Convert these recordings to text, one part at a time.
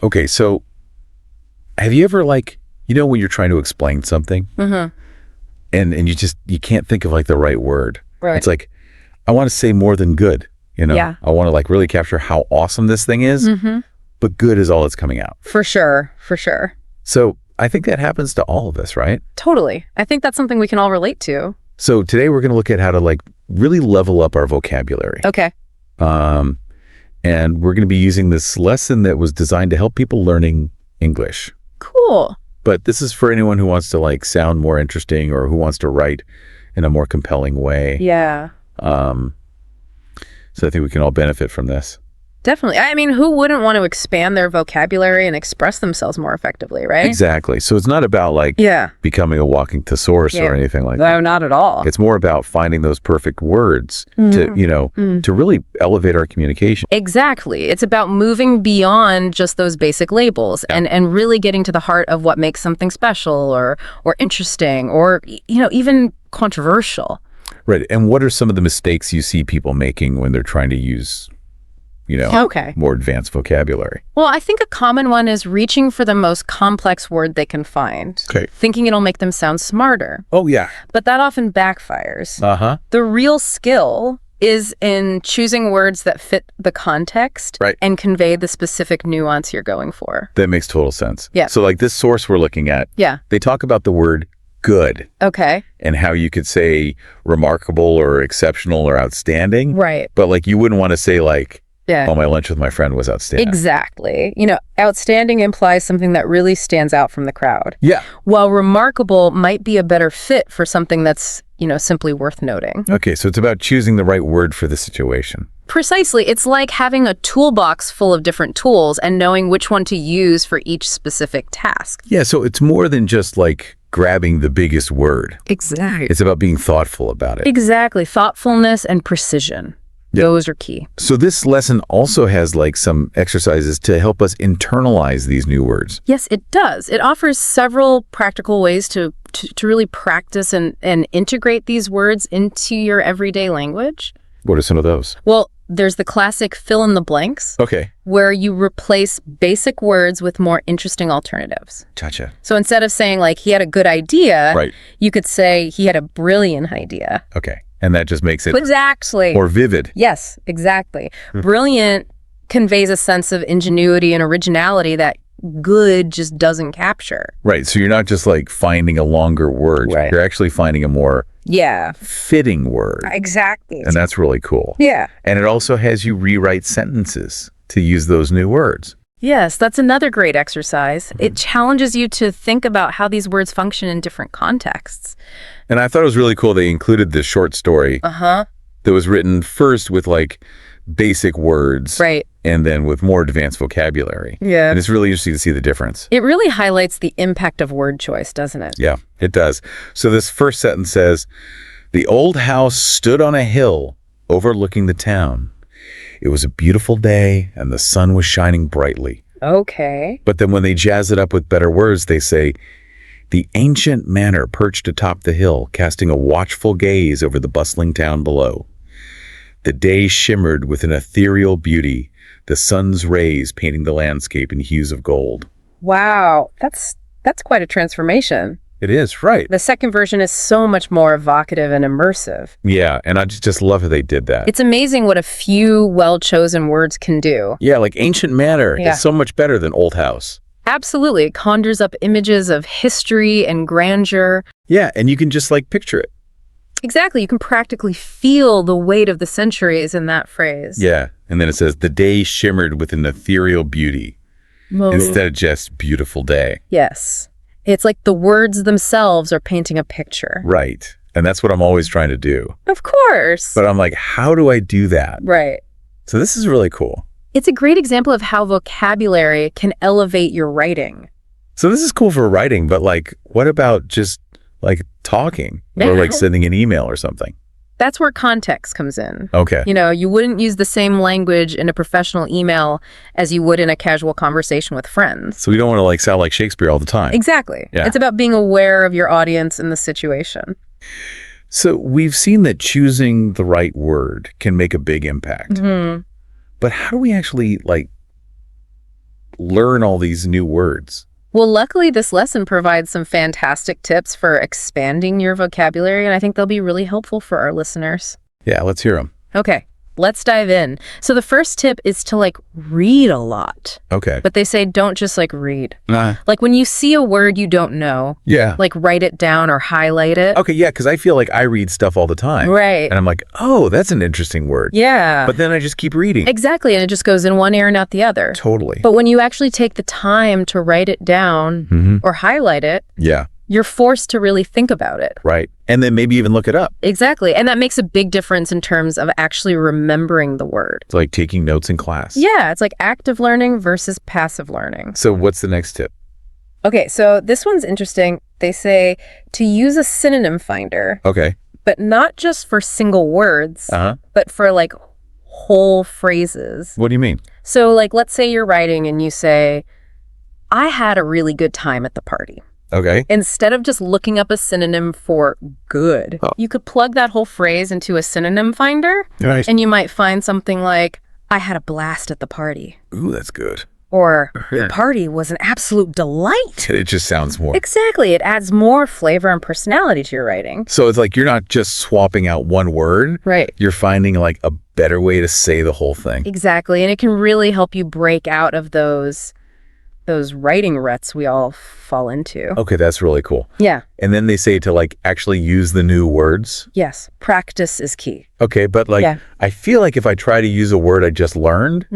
Okay, so have you ever when you're trying to explain something and you can't think of the right word. Right. It's like, I want to say more than good, Yeah. I want to really capture how awesome this thing is, but good is all that's coming out. For sure. For sure. So I think that happens to all of us, right? Totally. I think that's something we can all relate to. So today we're going to look at how to really level up our vocabulary. Okay. And we're going to be using this lesson that was designed to help people learning English. Cool. But this is for anyone who wants to sound more interesting or who wants to write in a more compelling way. Yeah. So I think we can all benefit from this. Definitely. I mean, who wouldn't want to expand their vocabulary and express themselves more effectively, right? Exactly. So it's not about becoming a walking thesaurus or anything like that. No, not at all. It's more about finding those perfect words to really elevate our communication. Exactly. It's about moving beyond just those basic labels and really getting to the heart of what makes something special or interesting or, even controversial. Right. And what are some of the mistakes you see people making when they're trying to use more advanced vocabulary? Well, I think a common one is reaching for the most complex word they can find, thinking it'll make them sound smarter. Oh, yeah. But that often backfires. Uh-huh. The real skill is in choosing words that fit the context and convey the specific nuance you're going for. That makes total sense. Yeah. So this source we're looking at, they talk about the word good. Okay. And how you could say remarkable or exceptional or outstanding. Right. But you wouldn't want to say oh, my lunch with my friend was outstanding. Exactly. Outstanding implies something that really stands out from the crowd. Yeah. While remarkable might be a better fit for something that's, simply worth noting. Okay, so it's about choosing the right word for the situation. Precisely. It's like having a toolbox full of different tools and knowing which one to use for each specific task. Yeah, so it's more than just grabbing the biggest word. Exactly. It's about being thoughtful about it. Exactly. Thoughtfulness and precision. Yep. Those are key. So this lesson also has some exercises to help us internalize these new words. Yes, it does. It offers several practical ways to really practice and integrate these words into your everyday language. What are some of those? Well, there's the classic fill in the blanks. Okay. Where you replace basic words with more interesting alternatives. Gotcha. So instead of saying he had a good idea, right, you could say he had a brilliant idea. Okay. And that just makes it exactly more vivid. Yes, exactly. Brilliant conveys a sense of ingenuity and originality that good just doesn't capture. Right. So you're not just finding a longer word. Right. You're actually finding a more fitting word. Exactly. And that's really cool. Yeah. And it also has you rewrite sentences to use those new words. Yes, that's another great exercise. It challenges you to think about how these words function in different contexts. And I thought it was really cool they included this short story that was written first with basic words. Right. And then with more advanced vocabulary. Yeah. And it's really interesting to see the difference. It really highlights the impact of word choice, doesn't it? Yeah, it does. So this first sentence says, "The old house stood on a hill overlooking the town. It was a beautiful day and the sun was shining brightly." Okay. But then when they jazz it up with better words, they say, "The ancient manor perched atop the hill, casting a watchful gaze over the bustling town below. The day shimmered with an ethereal beauty, the sun's rays painting the landscape in hues of gold." Wow, that's quite a transformation. It is, right. The second version is so much more evocative and immersive. Yeah, and I just love how they did that. It's amazing what a few well-chosen words can do. Yeah, ancient manor is so much better than old house. Absolutely. It conjures up images of history and grandeur. Yeah, and you can just picture it. Exactly. You can practically feel the weight of the centuries in that phrase. Yeah, and then it says, "The day shimmered with an ethereal beauty," instead of just beautiful day. Yes. It's like the words themselves are painting a picture. Right. And that's what I'm always trying to do. Of course. But I'm how do I do that? Right. So this is really cool. It's a great example of how vocabulary can elevate your writing. So this is cool for writing, but what about just talking or sending an email or something? That's where context comes in. Okay. You wouldn't use the same language in a professional email as you would in a casual conversation with friends. So we don't want to sound like Shakespeare all the time. Exactly. Yeah. It's about being aware of your audience and the situation. So we've seen that choosing the right word can make a big impact. Mm-hmm. But how do we actually learn all these new words? Well, luckily, this lesson provides some fantastic tips for expanding your vocabulary, and I think they'll be really helpful for our listeners. Yeah, let's hear them. Okay, let's dive in. So the first tip is to read a lot. Okay. But they say don't just read. Uh, Like when you see a word you don't know, yeah. write it down or highlight it. Okay, yeah, because I feel like I read stuff all the time. Right. And I'm like, oh, that's an interesting word. Yeah. But then I just keep reading. Exactly, and it just goes in one ear and out the other. Totally. But when you actually take the time to write it down or highlight it, Yeah, you're forced to really think about it. right. And then maybe even look it up. Exactly. And that makes a big difference in terms of actually remembering the word. It's like taking notes in class. Yeah, it's like active learning versus passive learning. So what's the next tip? Okay, so this one's interesting. They say to use a synonym finder, Okay. but not just for single words, Uh-huh. but for whole phrases. What do you mean? So let's say you're writing and you say, I had a really good time at the party. Okay. Instead of just looking up a synonym for good, you could plug that whole phrase into a synonym finder, Right. and you might find something like, I had a blast at the party. Ooh, that's good. Or, the party was an absolute delight. It just sounds more. Exactly. It adds more flavor and personality to your writing. So it's like you're not just swapping out one word. Right. You're finding a better way to say the whole thing. Exactly. And it can really help you break out of those writing ruts we all fall into. Okay, that's really cool. Yeah. And then they say to actually use the new words. Yes. Practice is key. Okay, but Yeah. I feel like if I try to use a word I just learned,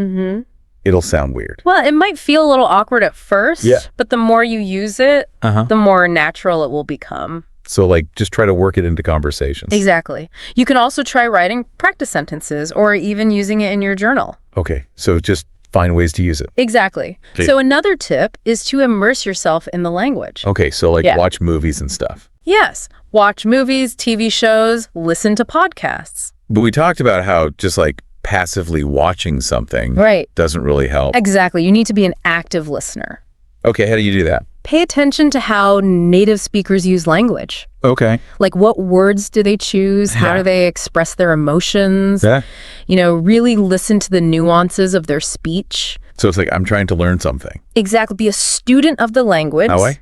it'll sound weird. Well, it might feel a little awkward at first, Yeah. but the more you use it, Uh-huh. the more natural it will become. So just try to work it into conversations. Exactly. You can also try writing practice sentences or even using it in your journal. Okay, so just find ways to use it. Exactly. Okay. So another tip is to immerse yourself in the language. Okay, so Yeah. watch movies and stuff. Yes. Watch movies, TV shows, listen to podcasts. But we talked about how just passively watching something Right. doesn't really help. Exactly. You need to be an active listener. Okay, how do you do that? Pay attention to how native speakers use language. Okay. What words do they choose? How do they express their emotions? Yeah. Really listen to the nuances of their speech. So it's I'm trying to learn something. Exactly. Be a student of the language. Oh, way?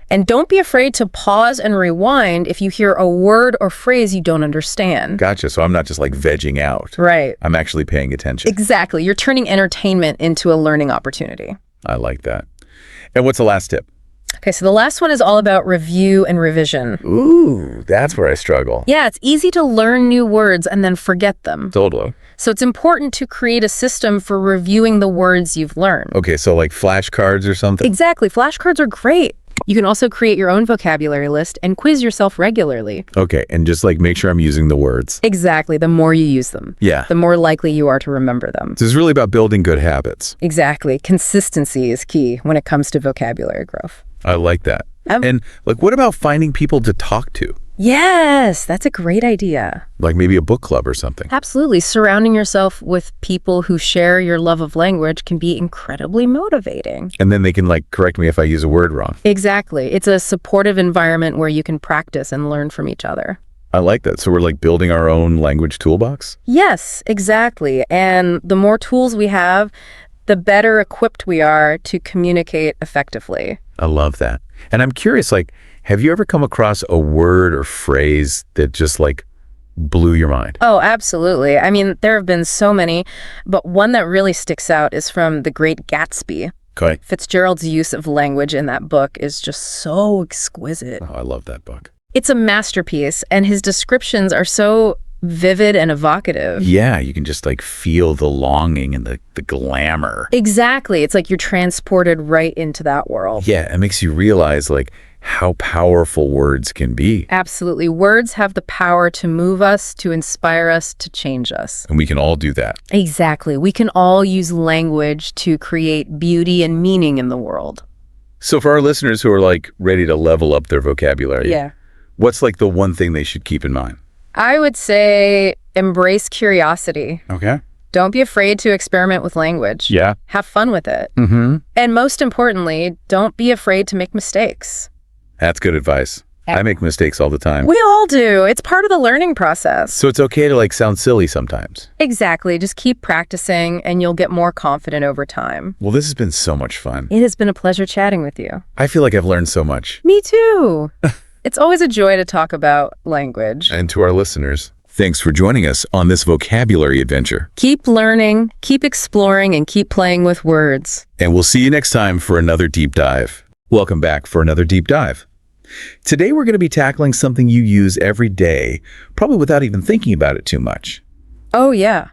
And don't be afraid to pause and rewind if you hear a word or phrase you don't understand. Gotcha. So I'm not just vegging out. Right. I'm actually paying attention. Exactly. You're turning entertainment into a learning opportunity. I like that. And what's the last tip? Okay, so the last one is all about review and revision. Ooh, that's where I struggle. Yeah, it's easy to learn new words and then forget them. Totally. So it's important to create a system for reviewing the words you've learned. Okay, so flashcards or something? Exactly. Flashcards are great. You can also create your own vocabulary list and quiz yourself regularly. Okay, and just make sure I'm using the words. Exactly. The more you use them, Yeah. the more likely you are to remember them. This is really about building good habits. Exactly. Consistency is key when it comes to vocabulary growth. I like that. Um, And what about finding people to talk to? Yes, that's a great idea. Maybe a book club or something. Absolutely. Surrounding yourself with people who share your love of language can be incredibly motivating. And then they can correct me if I use a word wrong. Exactly. It's a supportive environment where you can practice and learn from each other. I like that. So we're building our own language toolbox? Yes, exactly. And the more tools we have, the better equipped we are to communicate effectively. I love that. And I'm curious, have you ever come across a word or phrase that just blew your mind? Oh, absolutely. I mean, there have been so many, but one that really sticks out is from The Great Gatsby. Okay. Fitzgerald's use of language in that book is just so exquisite. Oh, I love that book. It's a masterpiece, and his descriptions are so vivid and evocative. Yeah, you can just feel the longing and the glamour. Exactly. It's like you're transported right into that world. Yeah, it makes you realize how powerful words can be. Absolutely. Words have the power to move us, to inspire us, to change us. And we can all do that. Exactly. We can all use language to create beauty and meaning in the world. So for our listeners who are ready to level up their vocabulary, Yeah. what's the one thing they should keep in mind? I would say embrace curiosity. Okay. Don't be afraid to experiment with language. Yeah. Have fun with it. Mm-hmm. And most importantly, don't be afraid to make mistakes. That's good advice. I make mistakes all the time. We all do. It's part of the learning process. So it's okay to like sound silly sometimes. Exactly. Just keep practicing and you'll get more confident over time. Well, this has been so much fun. It has been a pleasure chatting with you. I feel like I've learned so much. Me too. It's always a joy to talk about language. And to our listeners, thanks for joining us on this vocabulary adventure. Keep learning, keep exploring, and keep playing with words. And we'll see you next time for another deep dive. Welcome back for another deep dive. Today we're going to be tackling something you use every day, probably without even thinking about it too much. Oh, yeah.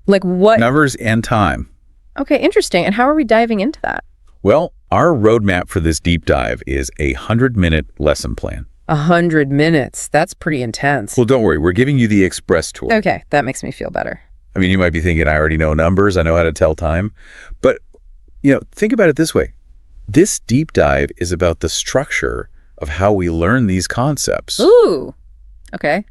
Like what? Numbers and time. Okay, interesting. And how are we diving into that? Well, our roadmap for this deep dive is a 100-minute lesson plan. 100 minutes. That's pretty intense. Well, don't worry. We're giving you the express tour. Okay, that makes me feel better. I mean, you might be thinking, I already know numbers. I know how to tell time. But, think about it this way. This deep dive is about the structure of how we learn these concepts. Ooh, okay.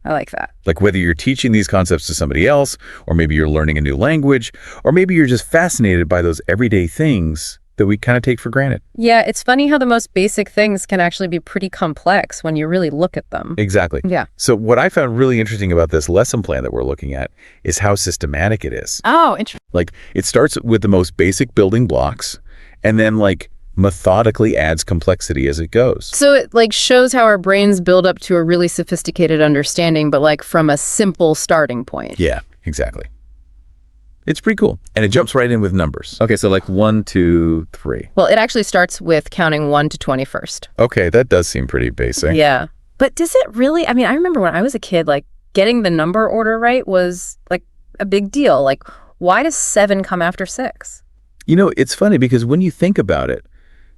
I like that. Like whether you're teaching these concepts to somebody else, or maybe you're learning a new language, or maybe you're just fascinated by those everyday things that we kind of take for granted. Yeah, it's funny how the most basic things can actually be pretty complex when you really look at them. Exactly. Yeah. So what I found really interesting about this lesson plan that we're looking at is how systematic it is. Oh, interesting. Like it starts with the most basic building blocks and then like methodically adds complexity as it goes. So it like shows how our brains build up to a really sophisticated understanding, but like from a simple starting point. Yeah, exactly. It's pretty cool. And it jumps right in with numbers. Okay, so like 1, 2, 3. Well, it actually starts with counting 1 to 20 first. Okay, that does seem pretty basic. Yeah. But does it really? I mean, I remember when I was a kid, like getting the number order right was like a big deal. Like, why does 7 come after 6? It's funny because when you think about it,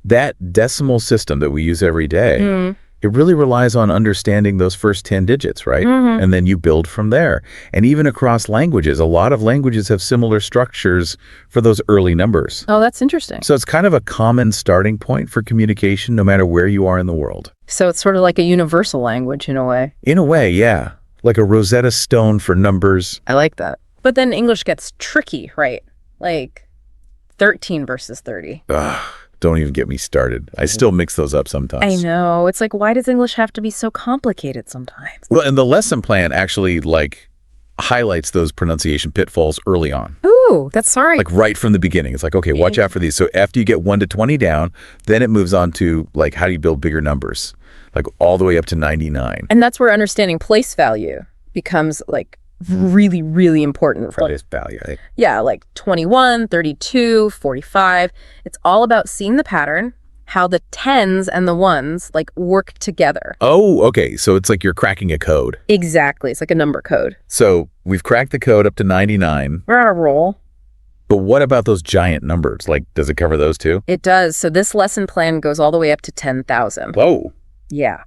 that decimal system that we use every day, it really relies on understanding those first 10 digits, right? And then you build from there. And even across languages, a lot of languages have similar structures for those early numbers. Oh, that's interesting. So it's kind of a common starting point for communication no matter where you are in the world. So it's sort of like a universal language in a way. In a way, yeah. Like a Rosetta Stone for numbers. I like that. But then English gets tricky, right? Like 13 versus 30. Ugh. Don't even get me started. I still mix those up sometimes. I know. It's like, why does English have to be so complicated sometimes? Well, and the lesson plan actually like highlights those pronunciation pitfalls early on. Ooh, that's sorry. Like right from the beginning. It's like, okay, watch out for these. So after you get 1 to 20 down, then it moves on to like, how do you build bigger numbers? Like all the way up to 99. And that's where understanding place value becomes like really, really important for Place value. Yeah, like 21, 32, 45. It's all about seeing the pattern, how the tens and the ones like work together. Oh, okay. So it's like you're cracking a code. Exactly. It's like a number code. So we've cracked the code up to 99. We're on a roll. But what about those giant numbers? Like, does it cover those too? It does. So this lesson plan goes all the way up to 10,000. Whoa. Yeah.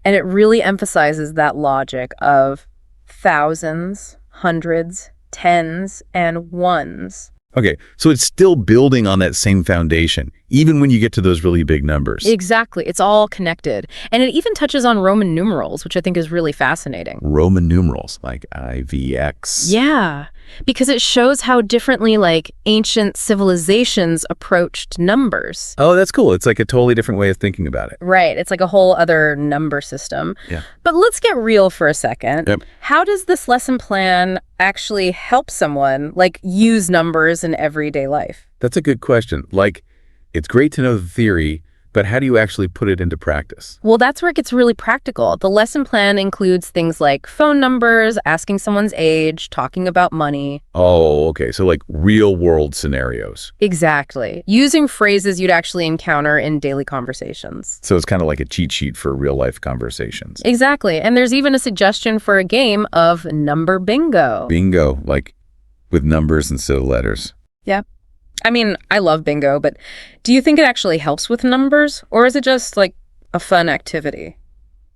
And it really emphasizes that logic of thousands, hundreds, tens, and ones. Okay, so it's still building on that same foundation, even when you get to those really big numbers. Exactly. It's all connected. And it even touches on Roman numerals, which I think is really fascinating. Roman numerals, like IVX. Yeah, because it shows how differently like ancient civilizations approached numbers. Oh, that's cool. It's like a totally different way of thinking about it. Right. It's like a whole other number system. Yeah. But let's get real for a second. Yep. How does this lesson plan actually help someone like use numbers in everyday life? That's a good question. Like, it's great to know the theory, but how do you actually put it into practice? Well, that's where it gets really practical. The lesson plan includes things like phone numbers, asking someone's age, talking about money. Oh, okay. So like real world scenarios. Exactly. Using phrases you'd actually encounter in daily conversations. So it's kind of like a cheat sheet for real life conversations. Exactly. And there's even a suggestion for a game of number bingo. Bingo, like with numbers instead of letters. Yeah. I mean, I love bingo, but do you think it actually helps with numbers? Or is it just like a fun activity?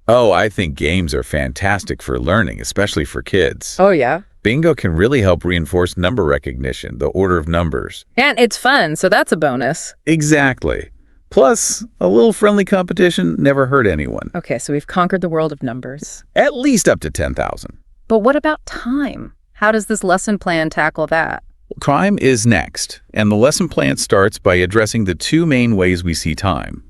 Oh, I think games are fantastic for learning, especially for kids. Oh, yeah. Bingo can really help reinforce number recognition, the order of numbers. And it's fun, so that's a bonus. Exactly. Plus, a little friendly competition never hurt anyone. Okay, so we've conquered the world of numbers. At least up to 10,000. But what about time? How does this lesson plan tackle that? Time is next, and the lesson plan starts by addressing the two main ways we see time: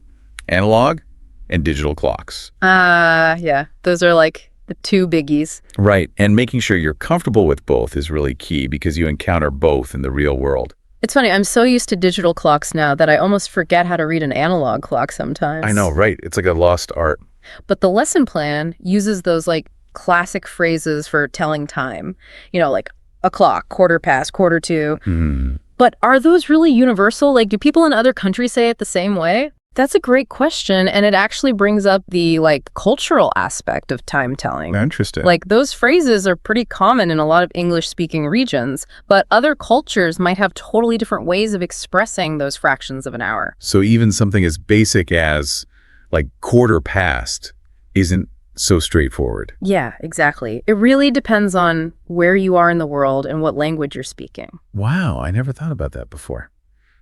analog and digital clocks. Yeah. Those are like the two biggies. Right, and making sure you're comfortable with both is really key because you encounter both in the real world. It's funny, I'm so used to digital clocks now that I almost forget how to read an analog clock sometimes. I know, right? It's like a lost art. But the lesson plan uses those like classic phrases for telling time, like o'clock, quarter past, quarter to. But are those really universal? Like, do people in other countries say it the same way? That's a great question, and it actually brings up the like cultural aspect of time telling. Interesting. Like, those phrases are pretty common in a lot of English-speaking regions, but other cultures might have totally different ways of expressing those fractions of an hour. So even something as basic as like quarter past isn't so straightforward. Yeah, exactly. It really depends on where you are in the world and what language you're speaking. Wow, I never thought about that before.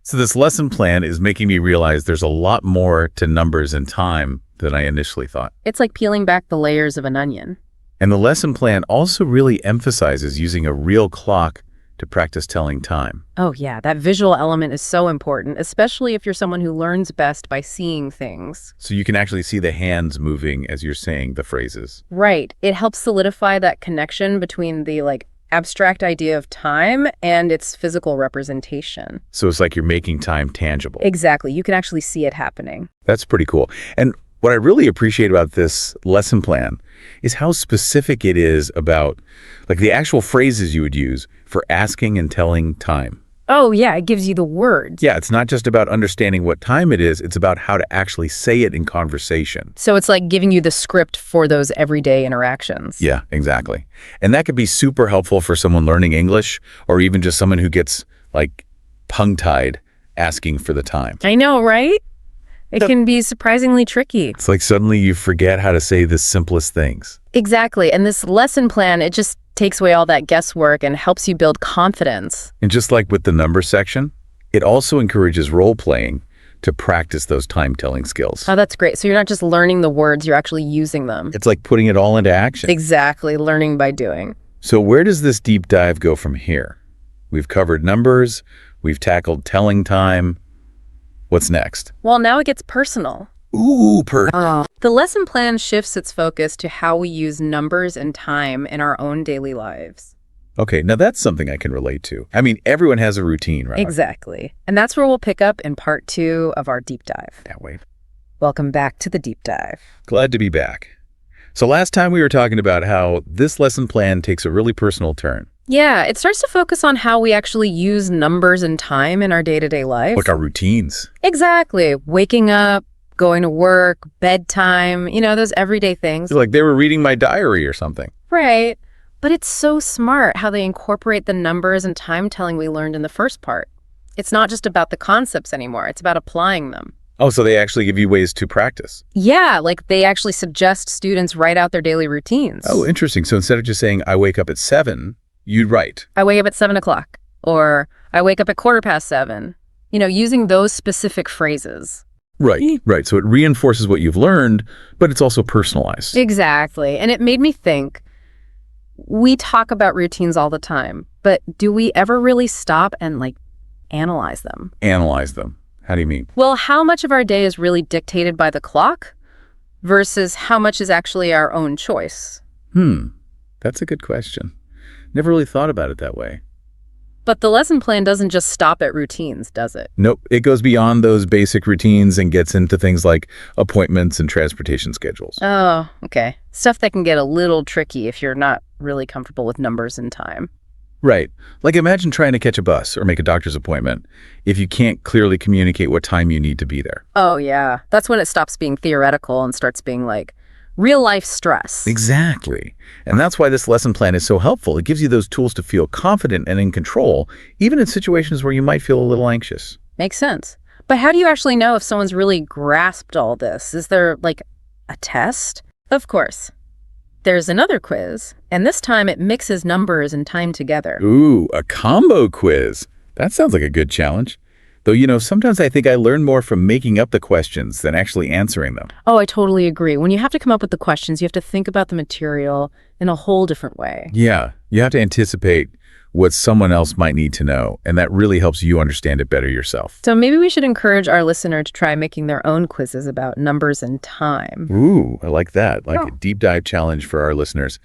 So this lesson plan is making me realize there's a lot more to numbers and time than I initially thought. It's like peeling back the layers of an onion. And the lesson plan also really emphasizes using a real clock to practice telling time. Oh yeah, that visual element is so important, especially if you're someone who learns best by seeing things. So you can actually see the hands moving as you're saying the phrases. Right. It helps solidify that connection between the abstract idea of time and its physical representation. So it's like you're making time tangible. Exactly. You can actually see it happening. That's pretty cool. And what I really appreciate about this lesson plan is how specific it is about like the actual phrases you would use for asking and telling time. Oh, yeah, it gives you the words. Yeah, it's not just about understanding what time it is, it's about how to actually say it in conversation. So it's like giving you the script for those everyday interactions. Yeah, exactly. And that could be super helpful for someone learning English or even just someone who gets like tongue-tied asking for the time. I know, right? It can be surprisingly tricky. It's like suddenly you forget how to say the simplest things. Exactly. And this lesson plan, it just takes away all that guesswork and helps you build confidence. And just like with the number section, it also encourages role-playing to practice those time-telling skills. Oh, that's great. So you're not just learning the words, you're actually using them. It's like putting it all into action. Exactly. Learning by doing. So where does this deep dive go from here? We've covered numbers, we've tackled telling time. What's next? Well, now it gets personal. Ooh, The lesson plan shifts its focus to how we use numbers and time in our own daily lives. Okay, now that's something I can relate to. I mean, everyone has a routine, right? Exactly. And that's where we'll pick up in part 2 of our deep dive. Can't wait. Welcome back to the deep dive. Glad to be back. So last time we were talking about how this lesson plan takes a really personal turn. Yeah, it starts to focus on how we actually use numbers and time in our day-to-day life. Like our routines. Exactly. Waking up, going to work, bedtime, those everyday things. Like they were reading my diary or something. Right. But it's so smart how they incorporate the numbers and time telling we learned in the first part. It's not just about the concepts anymore. It's about applying them. Oh, so they actually give you ways to practice. Yeah, like they actually suggest students write out their daily routines. Oh, interesting. So instead of just saying, I wake up at 7, you'd write. I wake up at 7 o'clock, or I wake up at 7:15. Using those specific phrases. Right, right. So it reinforces what you've learned, but it's also personalized. Exactly. And it made me think, we talk about routines all the time, but do we ever really stop and analyze them? Analyze them. How do you mean? Well, how much of our day is really dictated by the clock versus how much is actually our own choice? That's a good question. Never really thought about it that way. But the lesson plan doesn't just stop at routines, does it? Nope. It goes beyond those basic routines and gets into things like appointments and transportation schedules. Oh, okay. Stuff that can get a little tricky if you're not really comfortable with numbers and time. Right. Like imagine trying to catch a bus or make a doctor's appointment if you can't clearly communicate what time you need to be there. Oh, yeah. That's when it stops being theoretical and starts being real life stress. Exactly. And that's why this lesson plan is so helpful. It gives you those tools to feel confident and in control, even in situations where you might feel a little anxious. Makes sense. But how do you actually know if someone's really grasped all this? Is there a test? Of course. There's another quiz, and this time it mixes numbers and time together. Ooh, a combo quiz. That sounds like a good challenge. Though, sometimes I think I learn more from making up the questions than actually answering them. Oh, I totally agree. When you have to come up with the questions, you have to think about the material in a whole different way. Yeah, you have to anticipate what someone else might need to know, and that really helps you understand it better yourself. So maybe we should encourage our listener to try making their own quizzes about numbers and time. Ooh, I like that. Like a deep dive challenge for our listeners.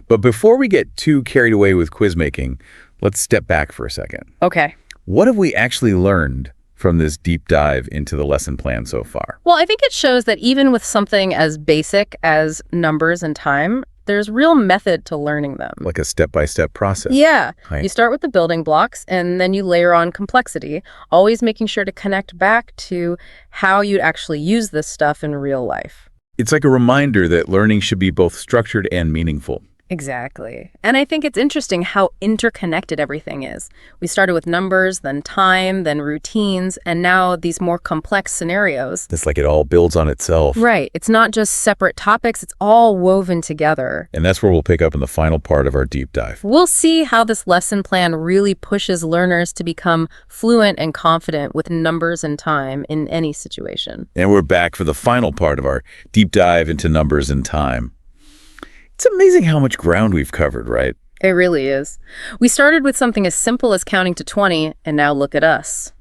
But before we get too carried away with quiz making, let's step back for a second. Okay. What have we actually learned from this deep dive into the lesson plan so far? Well, I think it shows that even with something as basic as numbers and time, there's real method to learning them. Like a step-by-step process. Yeah. Right. You start with the building blocks and then you layer on complexity, always making sure to connect back to how you'd actually use this stuff in real life. It's like a reminder that learning should be both structured and meaningful. Exactly. And I think it's interesting how interconnected everything is. We started with numbers, then time, then routines, and now these more complex scenarios. It's like it all builds on itself. Right. It's not just separate topics, it's all woven together. And that's where we'll pick up in the final part of our deep dive. We'll see how this lesson plan really pushes learners to become fluent and confident with numbers and time in any situation. And we're back for the final part of our deep dive into numbers and time. It's amazing how much ground we've covered, right? It really is. We started with something as simple as counting to 20, and now look at us.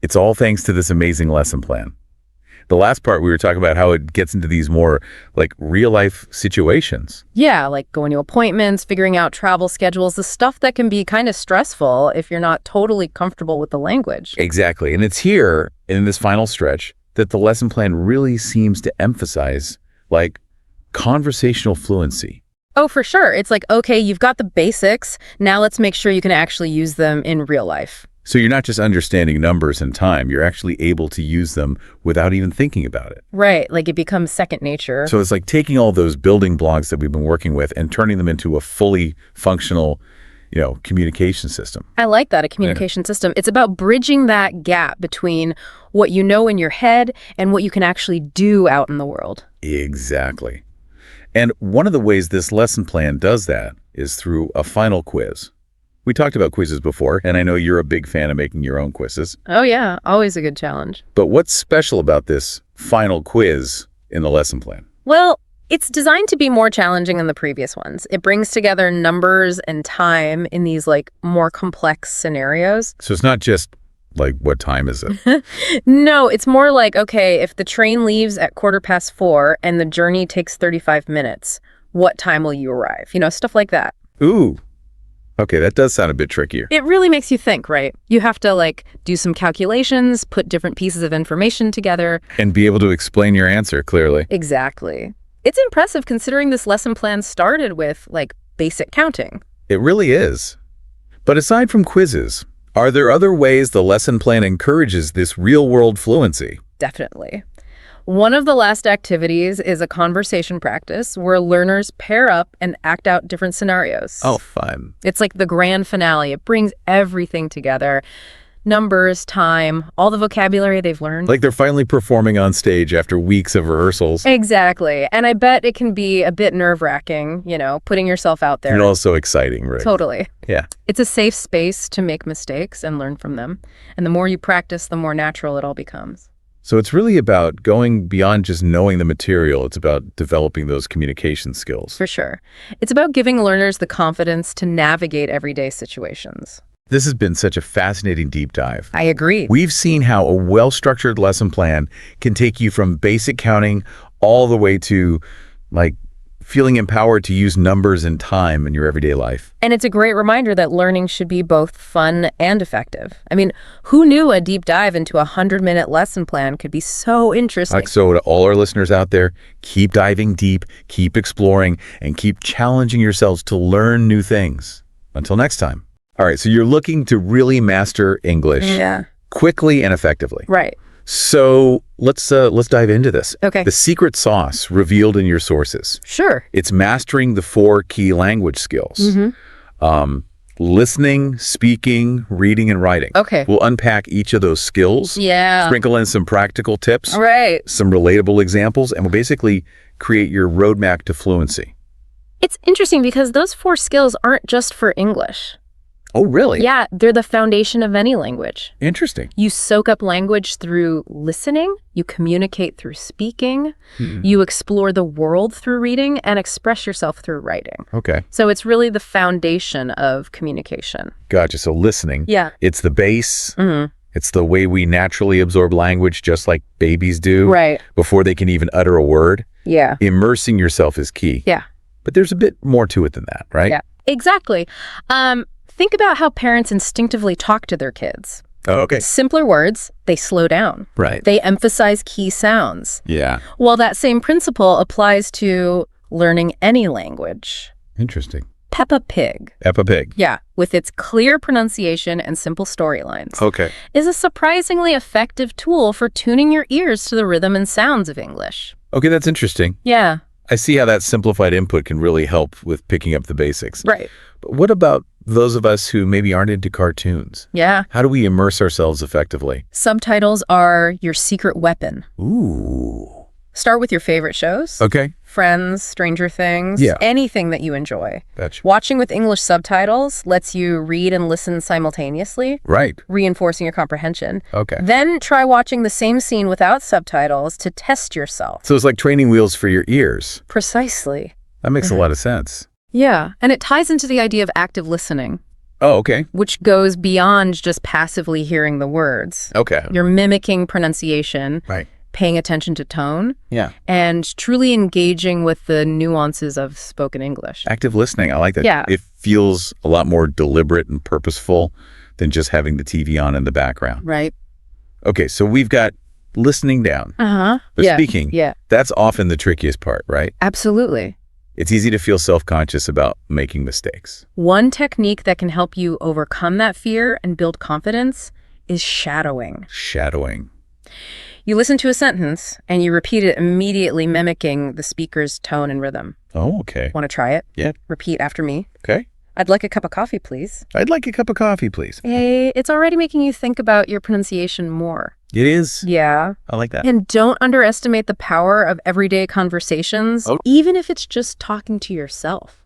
It's all thanks to this amazing lesson plan. The last part, we were talking about how it gets into these more like real-life situations. Yeah, like going to appointments, figuring out travel schedules, the stuff that can be kind of stressful if you're not totally comfortable with the language. Exactly. And it's here, in this final stretch, that the lesson plan really seems to emphasize, like, conversational fluency. Oh, for sure. It's like, okay, you've got the basics. Now let's make sure you can actually use them in real life. So you're not just understanding numbers and time, you're actually able to use them without even thinking about it. Right, like it becomes second nature. So it's like taking all those building blocks that we've been working with and turning them into a fully functional, communication system. I like that, a communication system. It's about bridging that gap between what you know in your head and what you can actually do out in the world. Exactly. And one of the ways this lesson plan does that is through a final quiz. We talked about quizzes before, and I know you're a big fan of making your own quizzes. Oh yeah, always a good challenge. But what's special about this final quiz in the lesson plan? Well, it's designed to be more challenging than the previous ones. It brings together numbers and time in these more complex scenarios. So it's not just what time is it? No, it's more like, okay, if the train leaves at 4:15 and the journey takes 35 minutes, what time will you arrive? Stuff like that. Ooh. Okay, that does sound a bit trickier. It really makes you think, right? You have to do some calculations, put different pieces of information together. And be able to explain your answer clearly. Exactly. It's impressive considering this lesson plan started with basic counting. It really is. But aside from quizzes, are there other ways the lesson plan encourages this real-world fluency? Definitely. One of the last activities is a conversation practice where learners pair up and act out different scenarios. Oh, fun. It's like the grand finale. It brings everything together. Numbers, time, all the vocabulary they've learned. Like they're finally performing on stage after weeks of rehearsals. Exactly. And I bet it can be a bit nerve-wracking, putting yourself out there. And also exciting, right? Totally. Yeah. It's a safe space to make mistakes and learn from them. And the more you practice, the more natural it all becomes. So it's really about going beyond just knowing the material. It's about developing those communication skills. For sure. It's about giving learners the confidence to navigate everyday situations. This has been such a fascinating deep dive. I agree. We've seen how a well-structured lesson plan can take you from basic counting all the way to feeling empowered to use numbers and time in your everyday life. And it's a great reminder that learning should be both fun and effective. I mean, who knew a deep dive into a 100-minute lesson plan could be so interesting? So to all our listeners out there, keep diving deep, keep exploring, and keep challenging yourselves to learn new things. Until next time. All right, so you're looking to really master English quickly and effectively. Right. So let's dive into this. Okay. The secret sauce revealed in your sources. Sure. It's mastering the 4 key language skills. Listening, speaking, reading, and writing. Okay. We'll unpack each of those skills. Yeah. Sprinkle in some practical tips. Right. Some relatable examples, and we'll basically create your roadmap to fluency. It's interesting because those 4 skills aren't just for English. Oh, really? Yeah, they're the foundation of any language. Interesting. You soak up language through listening, you communicate through speaking, you explore the world through reading, and express yourself through writing. Okay. So it's really the foundation of communication. Gotcha. So listening. Yeah. It's the base. It's the way we naturally absorb language, just like babies do. Right. Before they can even utter a word. Yeah. Immersing yourself is key. Yeah. But there's a bit more to it than that, right? Yeah. Exactly. Think about how parents instinctively talk to their kids. Oh, okay. Simpler words, they slow down. Right. They emphasize key sounds. Yeah. Well, that same principle applies to learning any language. Interesting. Peppa Pig. Peppa Pig. Yeah, with its clear pronunciation and simple storylines, Okay. is a surprisingly effective tool for tuning your ears to the rhythm and sounds of English. Okay, that's interesting. Yeah. I see how that simplified input can really help with picking up the basics. Right. But what about those of us who maybe aren't into cartoons? Yeah. How do we immerse ourselves effectively? Subtitles are your secret weapon. Ooh. Start with your favorite shows. Okay. Friends, Stranger Things, Yeah. anything that you enjoy. Gotcha. Watching with English subtitles lets you read and listen simultaneously, Right. reinforcing your comprehension. Okay. Then try watching the same scene without subtitles to test yourself. So it's like training wheels for your ears. Precisely. That makes a lot of sense. Yeah, and it ties into the idea of active listening, Oh, okay. which goes beyond just passively hearing the words. Okay. You're mimicking pronunciation, Right. paying attention to tone, Yeah. and truly engaging with the nuances of spoken English. Active listening. I like that. Yeah. It feels a lot more deliberate and purposeful than just having the TV on in the background. Right. Okay, so we've got listening down. Uh-huh. But Yeah. speaking, Yeah, that's often the trickiest part, right? absolutely. It's easy to feel self-conscious about making mistakes. One technique that can help you overcome that fear and build confidence is shadowing. Shadowing. You listen to a sentence and you repeat it immediately, mimicking the speaker's tone and rhythm. Oh, okay. Want to try it? Yeah. Repeat after me. Okay. I'd like a cup of coffee, please. I'd like a cup of coffee, please. Hey, it's already making you think about your pronunciation more. It is. Yeah. I like that. And don't underestimate the power of everyday conversations, Oh. even if it's just talking to yourself.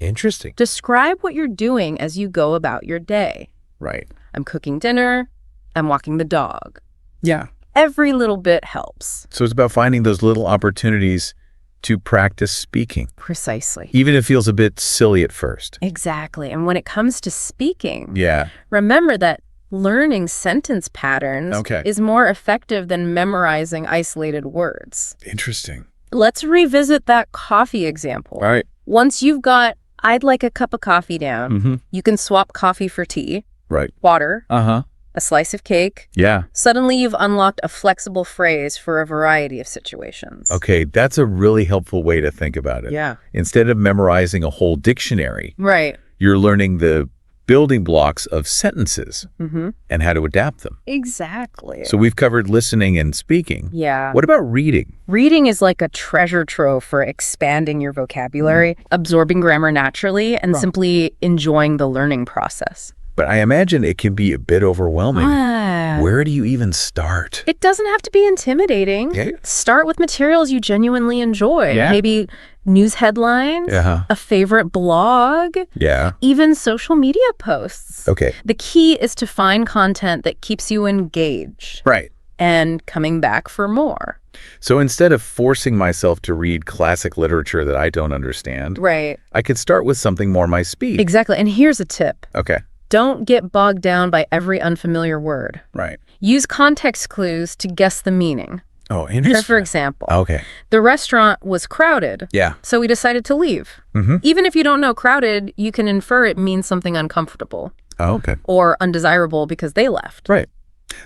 Interesting. Describe what you're doing as you go about your day. Right. I'm cooking dinner. I'm walking the dog. Yeah. Every little bit helps. So it's about finding those little opportunities to practice speaking, Precisely. even if it feels a bit silly at first. Exactly. And when it comes to speaking, Yeah. remember that learning sentence patterns Okay. is more effective than memorizing isolated words. Interesting. Let's revisit that coffee example. All right. Once you've got, I'd like a cup of coffee down, Mm-hmm. you can swap coffee for tea, Right. water, Uh-huh. a slice of cake. Yeah. Suddenly you've unlocked a flexible phrase for a variety of situations. Okay, that's a really helpful way to think about it. Yeah. Instead of memorizing a whole dictionary, Right. you're learning the building blocks of sentences Mm-hmm. and how to adapt them. Exactly. So we've covered listening and speaking. Yeah. What about reading? Reading is like a treasure trove for expanding your vocabulary, absorbing grammar naturally, and simply enjoying the learning process. But I imagine it can be a bit overwhelming. Ah. Where do you even start? It doesn't have to be intimidating. Yeah. Start with materials you genuinely enjoy. Yeah. Maybe news headlines, Uh-huh. a favorite blog, Yeah. even social media posts. Okay. The key is to find content that keeps you engaged Right. and coming back for more. So instead of forcing myself to read classic literature that I don't understand, Right. I could start with something more my speed. Exactly. And here's a tip. Okay. Don't get bogged down by every unfamiliar word. Right. Use context clues to guess the meaning. Oh, So interesting. for example, Okay. the restaurant was crowded, Yeah. so we decided to leave. Mm-hmm. Even if you don't know crowded, you can infer it means something uncomfortable Oh, okay. or undesirable because they left. Right.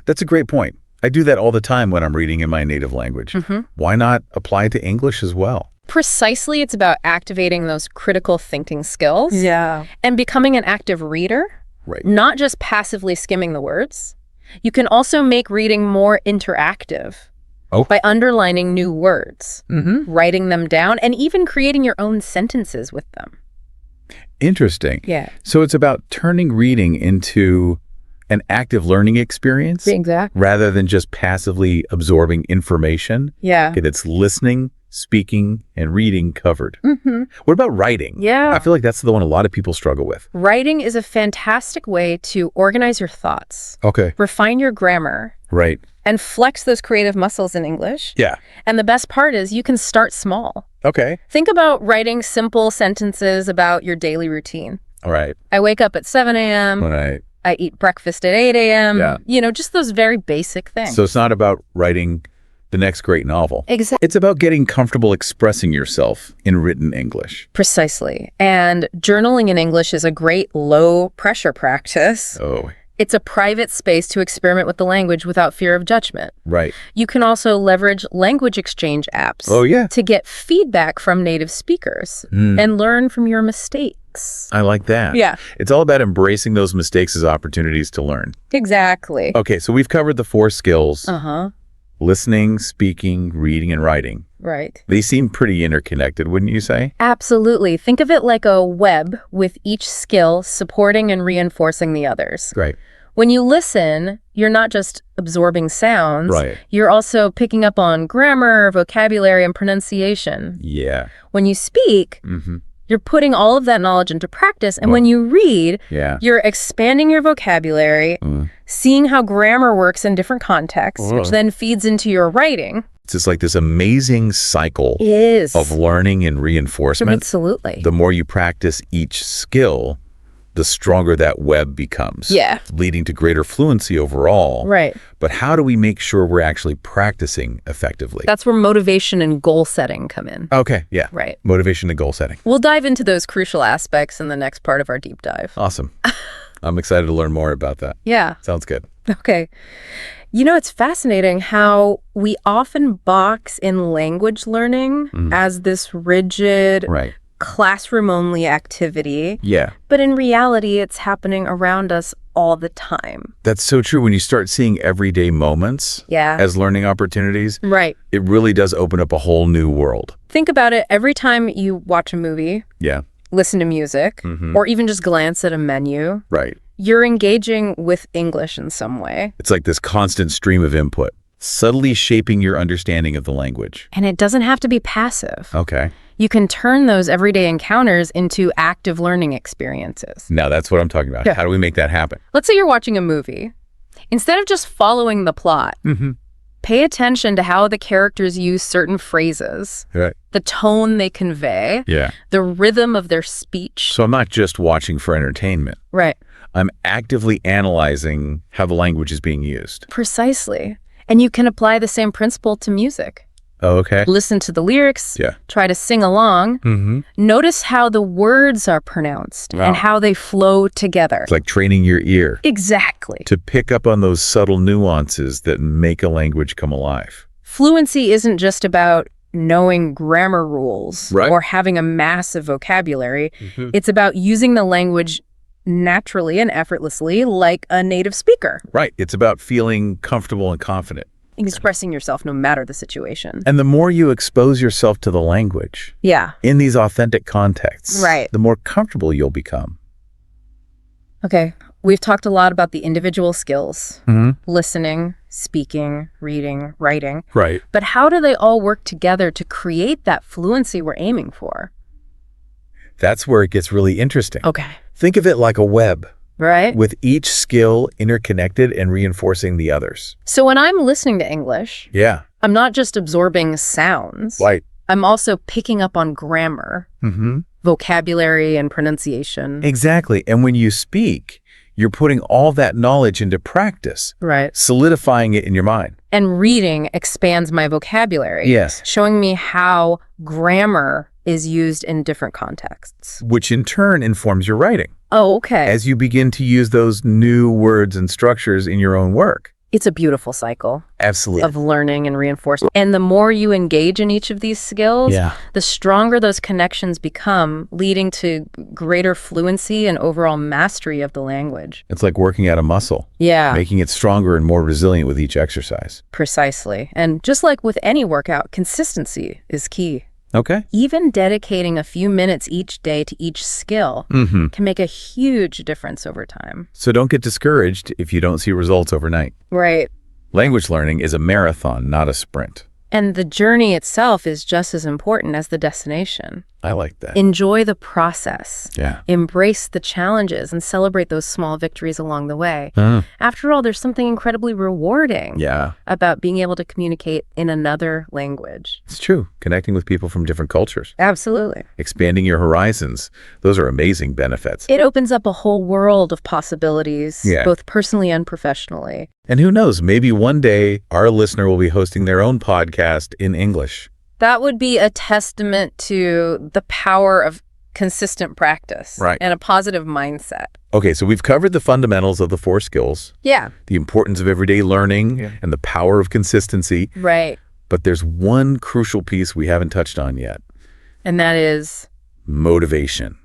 That's a great point. I do that all the time when I'm reading in my native language. Mhm. Why not apply it to English as well? Precisely, it's about activating those critical thinking skills and becoming an active reader, Right. not just passively skimming the words. You can also make reading more interactive by underlining new words, writing them down, and even creating your own sentences with them. Interesting. Yeah. So it's about turning reading into an active learning experience Exactly. rather than just passively absorbing information. Yeah. Okay, that's listening, speaking, and reading covered. Mm-hmm. What about writing? Yeah. I feel like that's the one a lot of people struggle with. Writing is a fantastic way to organize your thoughts, Okay. refine your grammar, Right. and flex those creative muscles in English. Yeah. And the best part is you can start small. Okay. Think about writing simple sentences about your daily routine. All right. I wake up at 7 a.m. All right. I eat breakfast at 8 a.m. Yeah. Just those very basic things. So it's not about writing the next great novel. Exactly. It's about getting comfortable expressing yourself in written English. Precisely. And journaling in English is a great low-pressure practice. Oh, It's a private space to experiment with the language without fear of judgment. right. You can also leverage language exchange apps Oh, yeah. to get feedback from native speakers and learn from your mistakes. I like that. Yeah. It's all about embracing those mistakes as opportunities to learn. Exactly. Okay, so we've covered the 4 skills: Uh-huh. listening, speaking, reading, and writing. Right. They seem pretty interconnected, wouldn't you say? Absolutely. Think of it like a web with each skill supporting and reinforcing the others. Right. When you listen, you're not just absorbing sounds. Right. You're also picking up on grammar, vocabulary, and pronunciation. Yeah. When you speak, you're putting all of that knowledge into practice. And when you read, Yeah. you're expanding your vocabulary, seeing how grammar works in different contexts, which then feeds into your writing. It's just like this amazing cycle It is. of learning and reinforcement. Absolutely. The more you practice each skill, the stronger that web becomes. Yeah. Leading to greater fluency overall. Right. But how do we make sure we're actually practicing effectively? That's where motivation and goal setting come in. Okay, yeah. Right. Motivation and goal setting. We'll dive into those crucial aspects in the next part of our deep dive. Awesome. I'm excited to learn more about that. Yeah. Sounds good. Okay. It's fascinating how we often box in language learning as this rigid, Right. classroom-only activity. Yeah. But in reality, it's happening around us all the time. That's so true. When you start seeing everyday moments Yeah. as learning opportunities, Right. it really does open up a whole new world. Think about it. Every time you watch a movie, Yeah. listen to music, or even just glance at a menu, Right. you're engaging with English in some way. It's like this constant stream of input, subtly shaping your understanding of the language. And it doesn't have to be passive. Okay. You can turn those everyday encounters into active learning experiences. Now that's what I'm talking about. Yeah. How do we make that happen? Let's say you're watching a movie. Instead of just following the plot, pay attention to how the characters use certain phrases, Right. the tone they convey, Yeah. the rhythm of their speech. So I'm not just watching for entertainment. Right. I'm actively analyzing how the language is being used. Precisely. And you can apply the same principle to music. Oh, okay. Listen to the lyrics, Yeah. try to sing along, notice how the words are pronounced Wow. and how they flow together. It's like training your ear Exactly. to pick up on those subtle nuances that make a language come alive. Fluency isn't just about knowing grammar rules Right. or having a massive vocabulary. It's about using the language naturally and effortlessly like a native speaker, Right. It's about feeling comfortable and confident. expressing yourself no matter the situation. And the more you expose yourself to the language Yeah. in these authentic contexts, Right. the more comfortable you'll become. Okay. We've talked a lot about the individual skills, listening, speaking, reading, writing. Right. But how do they all work together to create that fluency we're aiming for? That's where it gets really interesting. Okay. Think of it like a web, Right? with each skill interconnected and reinforcing the others. So when I'm listening to English, Yeah. I'm not just absorbing sounds. Right. I'm also picking up on grammar, vocabulary, and pronunciation. Exactly. And when you speak, you're putting all that knowledge into practice, Right. solidifying it in your mind. And reading expands my vocabulary. Yes. Showing me how grammar is used in different contexts. Which in turn informs your writing Oh, okay. as you begin to use those new words and structures in your own work. It's a beautiful cycle Absolutely. of learning and reinforcement. And the more you engage in each of these skills, Yeah. the stronger those connections become, leading to greater fluency and overall mastery of the language. It's like working out a muscle, Yeah, making it stronger and more resilient with each exercise. precisely. And just like with any workout, consistency is key. Okay. Even dedicating a few minutes each day to each skill can make a huge difference over time. So don't get discouraged if you don't see results overnight. Right. Language learning is a marathon, not a sprint. And the journey itself is just as important as the destination. I like that. Enjoy the process. Yeah. Embrace the challenges and celebrate those small victories along the way. After all, there's something incredibly rewarding Yeah. about being able to communicate in another language. It's true. Connecting with people from different cultures. Absolutely. Expanding your horizons. Those are amazing benefits. It opens up a whole world of possibilities, Yeah. both personally and professionally. And who knows, maybe one day our listener will be hosting their own podcast in English. That would be a testament to the power of consistent practice Right. and a positive mindset. Okay, so we've covered the fundamentals of the 4 skills, Yeah, the importance of everyday learning, and the power of consistency. right. But there's one crucial piece we haven't touched on yet. And that is, Motivation.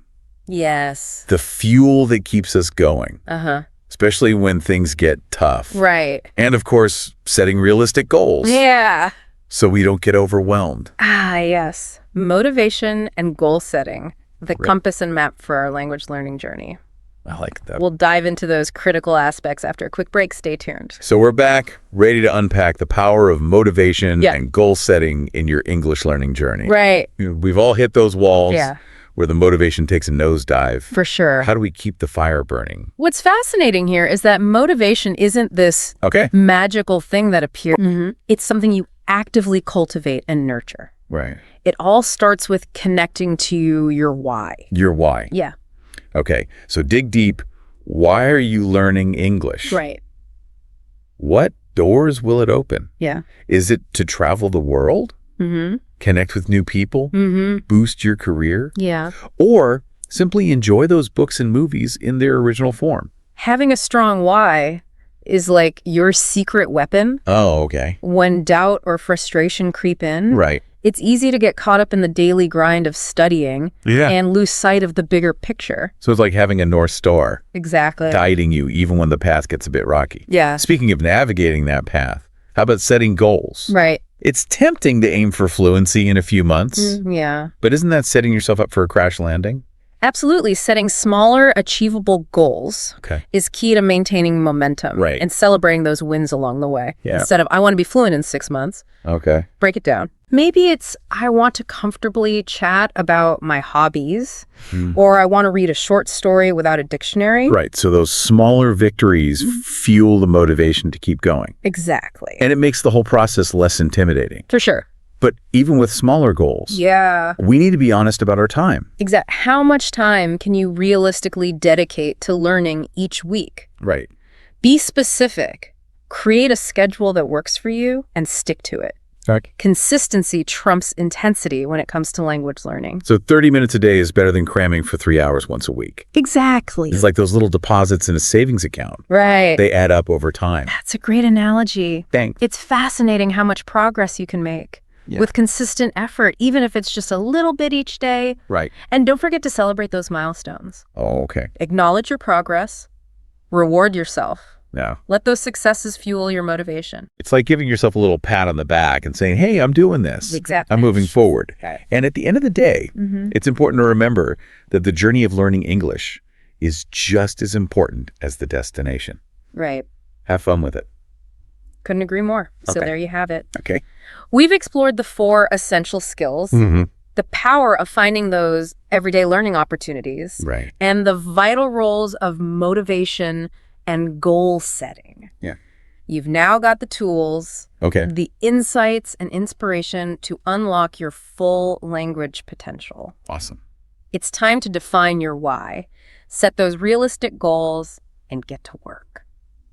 yes. The fuel that keeps us going, Uh-huh. especially when things get tough. Right. And of course, setting realistic goals Yeah. so we don't get overwhelmed. Ah, yes. Motivation and goal setting, the compass and map for our language learning journey. I like that. We'll dive into those critical aspects after a quick break. Stay tuned. So we're back, ready to unpack the power of motivation Yeah. and goal setting in your English learning journey. Right. You know, we've all hit those walls Yeah. where the motivation takes a nosedive. For sure. How do we keep the fire burning? What's fascinating here is that motivation isn't this Okay. magical thing that appears. It's something you actively cultivate and nurture. Right. It all starts with connecting to your why. Your why. Yeah. Okay. So dig deep. Why are you learning English? Right. What doors will it open? Yeah. Is it to travel the world? Mm-hmm. Connect with new people? Mm-hmm. Boost your career? Yeah. Or simply enjoy those books and movies in their original form? Having a strong why is like your secret weapon. Oh, okay. When doubt or frustration creep in, Right. it's easy to get caught up in the daily grind of studying Yeah. and lose sight of the bigger picture. So it's like having a North Star Exactly. guiding you even when the path gets a bit rocky. Yeah. Speaking of navigating that path, how about setting goals? Right. It's tempting to aim for fluency in a few months, Yeah. but isn't that setting yourself up for a crash landing? Absolutely. Setting smaller, achievable goals Okay. is key to maintaining momentum Right. and celebrating those wins along the way. Yeah. Instead of, I want to be fluent in 6 months, Okay. break it down. Maybe it's, I want to comfortably chat about my hobbies, or I want to read a short story without a dictionary. Right. So those smaller victories fuel the motivation to keep going. Exactly. And it makes the whole process less intimidating. For sure. But even with smaller goals, Yeah. we need to be honest about our time. Exactly. How much time can you realistically dedicate to learning each week? Right. Be specific. Create a schedule that works for you and stick to it. Okay. Consistency trumps intensity when it comes to language learning. So 30 minutes a day is better than cramming for 3 hours once a week. Exactly. It's like those little deposits in a savings account. Right. They add up over time. That's a great analogy. Thanks. It's fascinating how much progress you can make Yeah. with consistent effort, even if it's just a little bit each day. Right. And don't forget to celebrate those milestones. Oh, okay. Acknowledge your progress. Reward yourself. Yeah. Let those successes fuel your motivation. It's like giving yourself a little pat on the back and saying, hey, I'm doing this. Exactly. I'm moving forward. Okay. And at the end of the day, it's important to remember that the journey of learning English is just as important as the destination. Right. Have fun with it. Couldn't agree more. So Okay. there you have it. Okay. We've explored the 4 essential skills, the power of finding those everyday learning opportunities, Right. and the vital roles of motivation and goal setting. Yeah. You've now got the tools, Okay. the insights and inspiration to unlock your full language potential. Awesome. It's time to define your why, set those realistic goals, and get to work.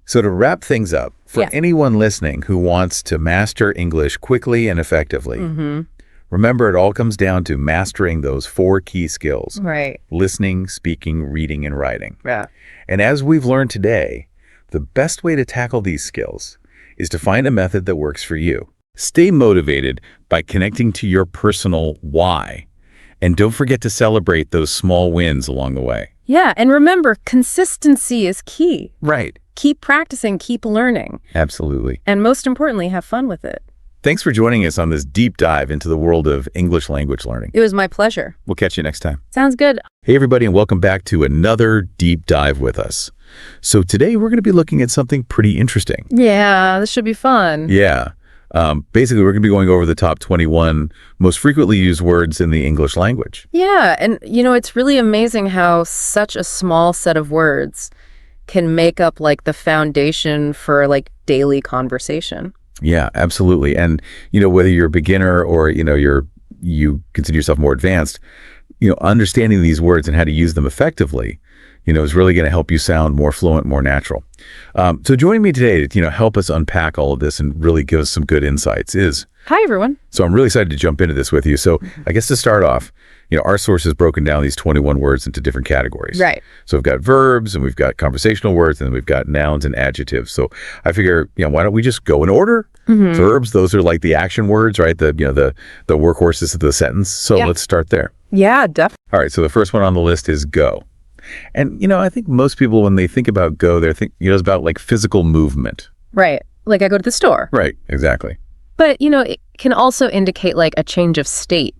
So to wrap things up, for Yeah. anyone listening who wants to master English quickly and effectively, remember it all comes down to mastering those 4 key skills: Right. listening, speaking, reading, and writing. Yeah. And as we've learned today, the best way to tackle these skills is to find a method that works for you. Stay motivated by connecting to your personal why. And don't forget to celebrate those small wins along the way. Yeah, and remember, consistency is key. Right. Keep practicing, keep learning, Absolutely. and most importantly, have fun with it. Thanks for joining us on this deep dive into the world of English language learning. It was my pleasure. We'll catch you next time. Sounds good. Hey, everybody, and welcome back to another deep dive with us. So today we're going to be looking at something pretty interesting. Yeah, this should be fun. Yeah. Basically, we're going to be going over the top 21 most frequently used words in the English language. Yeah, and it's really amazing how such a small set of words can make up like the foundation for like daily conversation. Yeah, absolutely. And, whether you're a beginner or, you consider yourself more advanced, understanding these words and how to use them effectively, is really going to help you sound more fluent, more natural. So joining me today to, help us unpack all of this and really give us some good insights is... Hi, everyone. So I'm really excited to jump into this with you. So I guess to start off, our source has broken down these 21 words into different categories. Right. So we've got verbs and we've got conversational words and then we've got nouns and adjectives. So I figure, why don't we just go in order? Verbs, those are like the action words, right? The workhorses of the sentence. So let's start there. Yeah, definitely. All right. So the first one on the list is go. And, I think most people, when they think about go, they're it's about like physical movement. Right. Like I go to the store. Right. Exactly. But, it can also indicate like a change of state.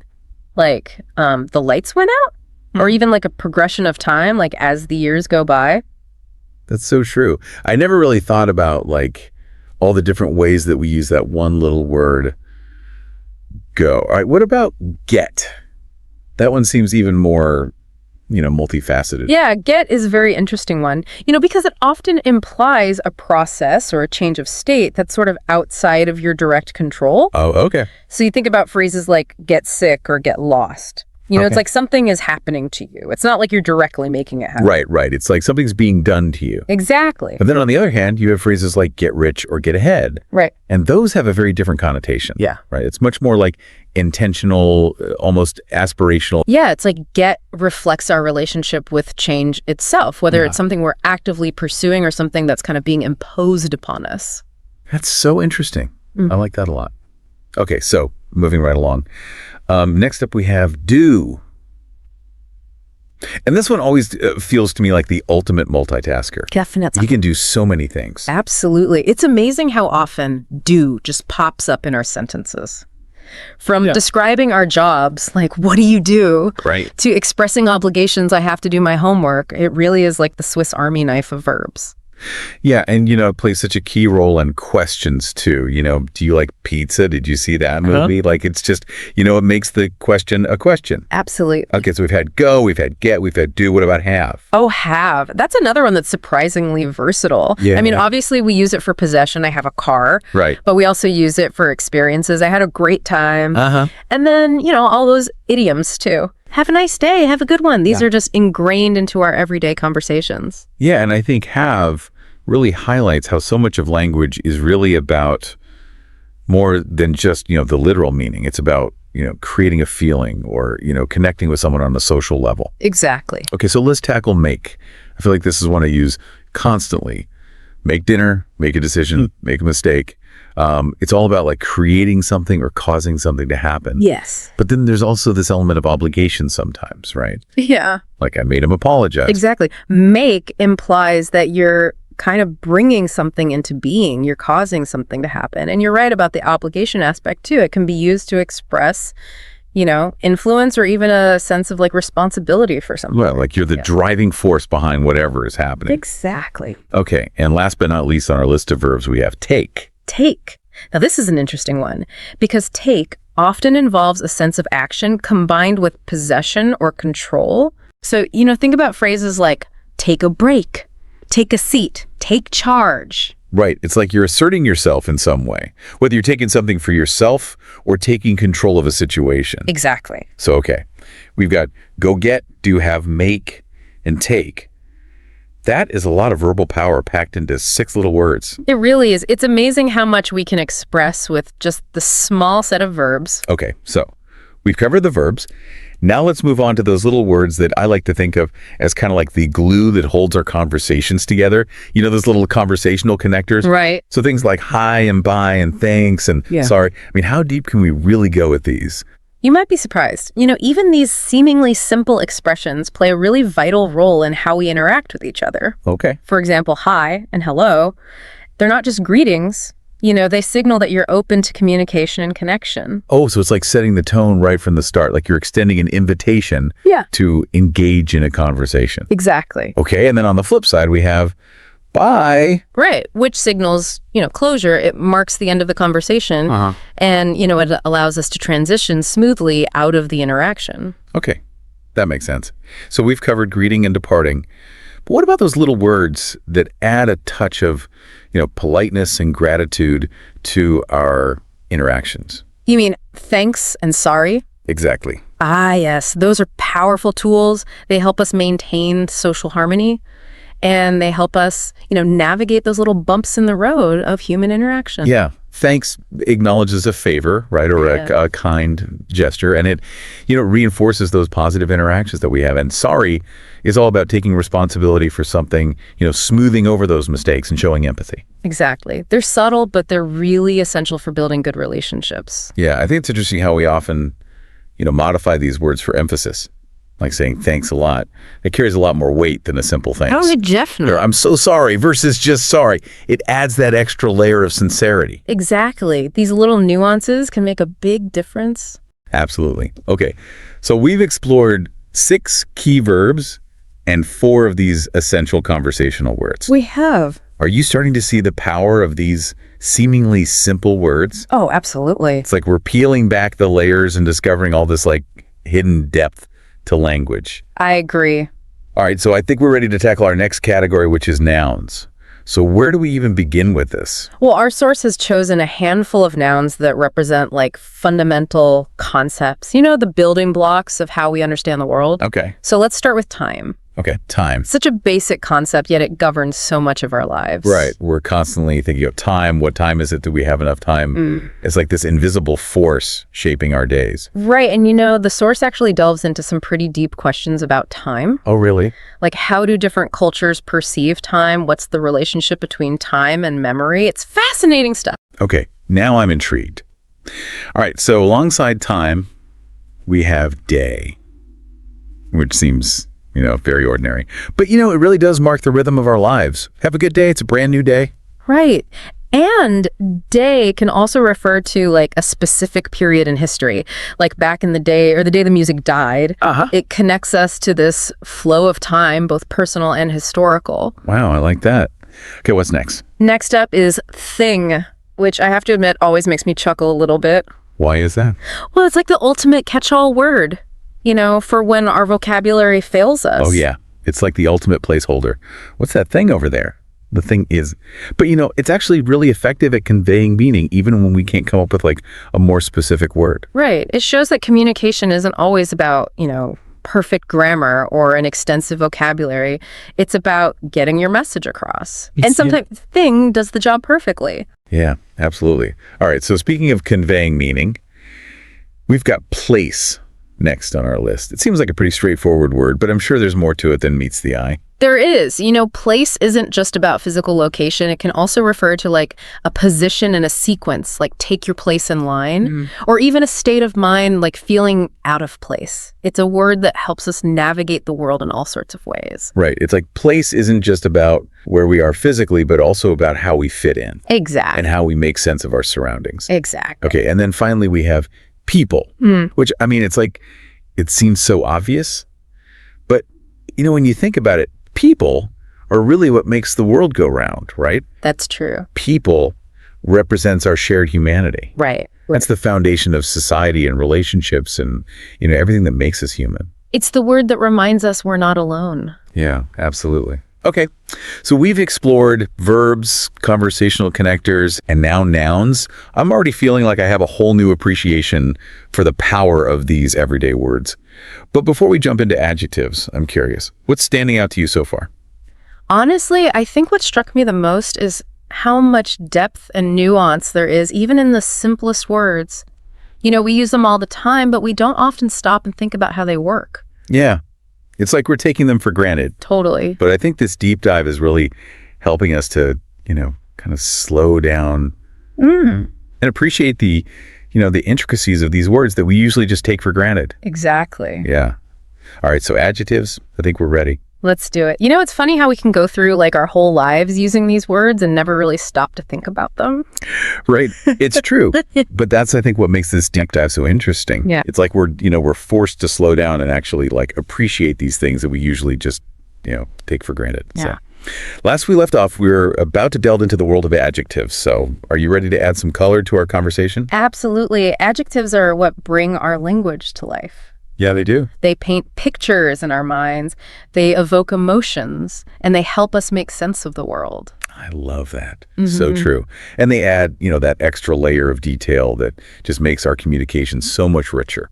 Like the lights went out or even like a progression of time, like as the years go by. That's so true. I never really thought about like all the different ways that we use that one little word, go. All right. What about get? That one seems even more, multifaceted. Yeah, get is a very interesting one, because it often implies a process or a change of state that's sort of outside of your direct control. Oh, okay. So you think about phrases like get sick or get lost. It's like something is happening to you. It's not like you're directly making it happen. Right. It's like something's being done to you. Exactly. But then on the other hand, you have phrases like get rich or get ahead. Right. And those have a very different connotation. Yeah. Right. It's much more like intentional, almost aspirational. Yeah, it's like get reflects our relationship with change itself, whether it's something we're actively pursuing or something that's kind of being imposed upon us. That's so interesting. I like that a lot. Okay, so moving right along. Next up, we have do. And this one always feels to me like the ultimate multitasker. Definitely. He can do so many things. Absolutely. It's amazing how often do just pops up in our sentences. From describing our jobs, like, what do you do? Right. To expressing obligations, I have to do my homework. It really is like the Swiss Army knife of verbs. Yeah, and it plays such a key role in questions too. Do you like pizza? Did you see that movie? Like it's just, it makes the question a question. Absolutely. Okay, so we've had go, we've had get, we've had do. What about have? Oh, have. That's another one that's surprisingly versatile. Yeah. I mean, obviously we use it for possession. I have a car. Right. But we also use it for experiences. I had a great time. And then, all those idioms too. Have a nice day. Have a good one. These are just ingrained into our everyday conversations. Yeah, and I think have really highlights how so much of language is really about more than just, the literal meaning. It's about, creating a feeling or, connecting with someone on a social level. Exactly. Okay, so let's tackle make. I feel like this is one I use constantly. Make dinner, make a decision, make a mistake. It's all about like creating something or causing something to happen. Yes. But then there's also this element of obligation sometimes, right? Yeah. Like I made him apologize. Exactly. Make implies that you're kind of bringing something into being. You're causing something to happen. And you're right about the obligation aspect too. It can be used to express, influence or even a sense of like responsibility for something. Well, like you're the driving force behind whatever is happening. Exactly. Okay. And last but not least on our list of verbs, we have take. Take. Now, this is an interesting one because take often involves a sense of action combined with possession or control. So, think about phrases like take a break, take a seat, take charge. Right. It's like you're asserting yourself in some way, whether you're taking something for yourself or taking control of a situation. Exactly. So, okay, we've got go get, do, have, make, and take. That is a lot of verbal power packed into 6 little words. It really is. It's amazing how much we can express with just the small set of verbs. Okay, so we've covered the verbs. Now let's move on to those little words that I like to think of as kind of like the glue that holds our conversations together. Those little conversational connectors. Right. So things like hi and bye and thanks and sorry. I mean, how deep can we really go with these? You might be surprised. Even these seemingly simple expressions play a really vital role in how we interact with each other. Okay. For example, hi and hello, they're not just greetings. They signal that you're open to communication and connection. Oh, so it's like setting the tone right from the start, like you're extending an invitation to engage in a conversation. Exactly. Okay, and then on the flip side, we have Bye. Right, which signals, closure. It marks the end of the conversation, and, it allows us to transition smoothly out of the interaction. Okay, that makes sense. So we've covered greeting and departing. But what about those little words that add a touch of, politeness and gratitude to our interactions? You mean thanks and sorry? Exactly. Ah, yes. Those are powerful tools. They help us maintain social harmony, and they help us, navigate those little bumps in the road of human interaction. Yeah. Thanks acknowledges a favor, right, or a kind gesture, and it, reinforces those positive interactions that we have. And sorry is all about taking responsibility for something, smoothing over those mistakes and showing empathy. Exactly. They're subtle, but they're really essential for building good relationships. Yeah, I think it's interesting how we often, modify these words for emphasis, like saying thanks a lot. It carries a lot more weight than a simple thanks. Oh, definitely. Or I'm so sorry versus just sorry. It adds that extra layer of sincerity. Exactly. These little nuances can make a big difference. Absolutely. Okay, so we've explored 6 key verbs and 4 of these essential conversational words. We have. Are you starting to see the power of these seemingly simple words? Oh, absolutely. It's like we're peeling back the layers and discovering all this hidden depth to language. I agree. All right, so I think we're ready to tackle our next category, which is nouns. So where do we even begin with this? Well, our source has chosen a handful of nouns that represent fundamental concepts, the building blocks of how we understand the world. Okay. So let's start with time. Okay, time. Such a basic concept, yet it governs so much of our lives. Right. We're constantly thinking of time. What time is it? Do we have enough time? It's like this invisible force shaping our days. Right. And the source actually delves into some pretty deep questions about time. Oh, really? Like, how do different cultures perceive time? What's the relationship between time and memory? It's fascinating stuff. Okay, now I'm intrigued. All right, so alongside time, we have day, which seems, very ordinary. But, it really does mark the rhythm of our lives. Have a good day. It's a brand new day. Right. And day can also refer to a specific period in history, like back in the day or the day the music died. It connects us to this flow of time, both personal and historical. Wow, I like that. Okay, what's next? Next up is thing, which I have to admit always makes me chuckle a little bit. Why is that? Well, it's like the ultimate catch-all word, for when our vocabulary fails us. Oh, yeah. It's like the ultimate placeholder. What's that thing over there? The thing is. But, it's actually really effective at conveying meaning, even when we can't come up with, a more specific word. Right. It shows that communication isn't always about, perfect grammar or an extensive vocabulary. It's about getting your message across. And sometimes thing does the job perfectly. Yeah, absolutely. All right, so speaking of conveying meaning, we've got place next on our list. It seems like a pretty straightforward word, but I'm sure there's more to it than meets the eye. There is. Place isn't just about physical location. It can also refer to a position in a sequence, like take your place in line, or even a state of mind, like feeling out of place. It's a word that helps us navigate the world in all sorts of ways. Right. It's like place isn't just about where we are physically, but also about how we fit in. Exactly. And how we make sense of our surroundings. Exactly. Okay. And then finally, we have people, which, it's it seems so obvious, but, when you think about it, people are really what makes the world go round, right? That's true. People represents our shared humanity. Right. That's the foundation of society and relationships and, everything that makes us human. It's the word that reminds us we're not alone. Yeah, absolutely. Okay, so we've explored verbs, conversational connectors, and now nouns. I'm already feeling like I have a whole new appreciation for the power of these everyday words. But before we jump into adjectives, I'm curious, what's standing out to you so far? Honestly, I think what struck me the most is how much depth and nuance there is, even in the simplest words. We use them all the time, but we don't often stop and think about how they work. Yeah. It's like we're taking them for granted. Totally. But I think this deep dive is really helping us to, kind of slow down and appreciate the intricacies of these words that we usually just take for granted. Exactly. Yeah. All right. So adjectives, I think we're ready. Let's do it. It's funny how we can go through our whole lives using these words and never really stop to think about them. Right. It's true. But that's, I think, what makes this deep dive so interesting. Yeah. It's like we're forced to slow down and actually appreciate these things that we usually just, take for granted. Yeah. So. Last we left off, we were about to delve into the world of adjectives. So are you ready to add some color to our conversation? Absolutely. Adjectives are what bring our language to life. Yeah, they do. They paint pictures in our minds, they evoke emotions, and they help us make sense of the world. I love that. So true. And they add, that extra layer of detail that just makes our communication so much richer.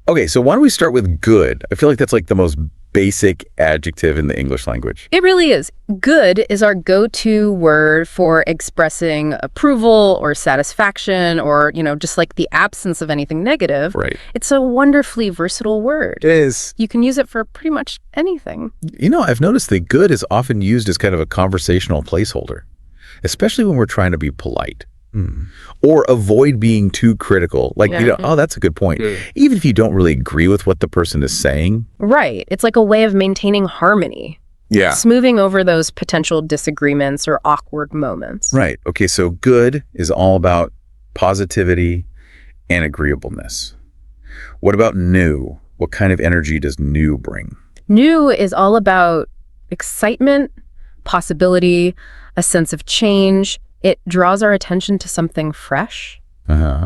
Okay, so why don't we start with good? I feel like that's like the most basic adjective in the English language. It really is. Good is our go-to word for expressing approval or satisfaction or, just like the absence of anything negative. Right. It's a wonderfully versatile word. It is. You can use it for pretty much anything. I've noticed that good is often used as kind of a conversational placeholder, especially when we're trying to be polite. Or avoid being too critical. Like, oh, that's a good point. Even if you don't really agree with what the person is saying. Right. It's like a way of maintaining harmony. Yeah. Smoothing over those potential disagreements or awkward moments. Right. Okay, so good is all about positivity and agreeableness. What about new? What kind of energy does new bring? New is all about excitement, possibility, a sense of change. It draws our attention to something fresh,